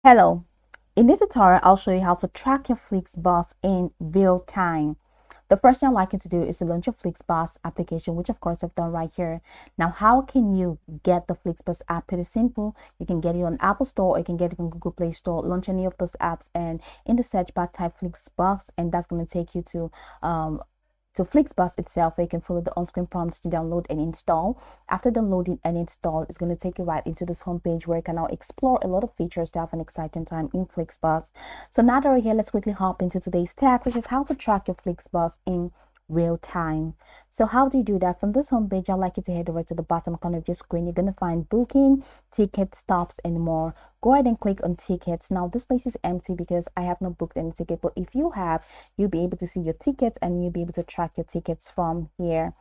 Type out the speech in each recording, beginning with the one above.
Hello, in this tutorial, I'll show you how to track your Flixbus in real time. The first thing I'd like you to do is to launch your Flixbus application, which of course I've done right here. Now, how can you get the Flixbus app? Pretty simple. You can get it on Apple Store or you can get it on Google Play Store. Launch any of those apps and in the search bar type Flixbus, and that's going to take you to Flixbus itself, where you can follow the on-screen prompts to download and install. After downloading and install, it's going to take you right into this homepage where you can now explore a lot of features to have an exciting time in Flixbus. So now that we're here, let's quickly hop into today's tag, which is how to track your Flixbus in real time. So how do you do that? From this homepage, I'd like you to head over to the bottom corner of your screen. You're going to find booking, ticket, stops, and more. Go ahead and click on tickets. Now this place is empty because I have not booked any ticket, but if you have, you'll be able to see your tickets and you'll be able to track your tickets from here.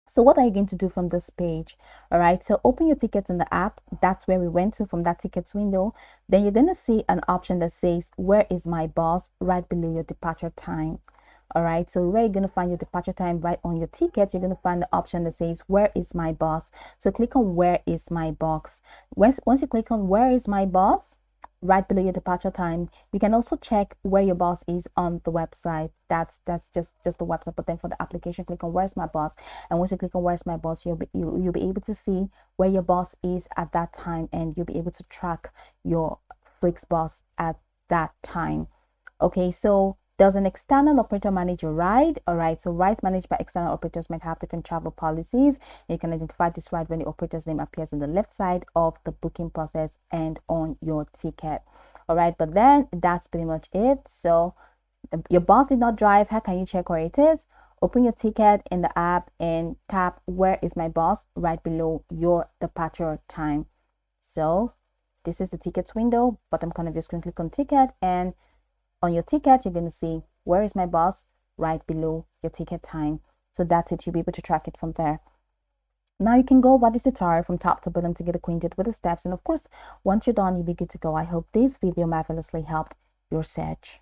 So what are you going to do from this page? All right, so open your tickets in the app. That's where we went to from that tickets window. Then you're going to see an option that says where is my bus right below your departure time. All right, so where you're going to find your departure time right on your ticket, you're going to find the option that says where is my bus. So click on where is my box. Once you click on where is my bus right below your departure time, you can also check where your bus is on the website. That's just the website, but then for the application, click on where's my bus, and once you click on where's my bus, you'll be able to see where your bus is at that time, and you'll be able to track your Flixbus at that time. Okay, so does an external operator manage your ride? All right, so rides managed by external operators might have different travel policies. You can identify this ride when the operator's name appears on the left side of the booking process and on your ticket. All right, but then that's pretty much it. So your bus did not drive. How can you check where it is? Open your ticket in the app and tap where is my bus right below your departure time. So this is the tickets window, but I'm kind of just going to click on ticket, and on your ticket, you're going to see where is my bus right below your ticket time. So that's it. You'll be able to track it from there. Now you can go over this tutorial from top to bottom to get acquainted with the steps. And of course, once you're done, you'll be good to go. I hope this video marvelously helped your search.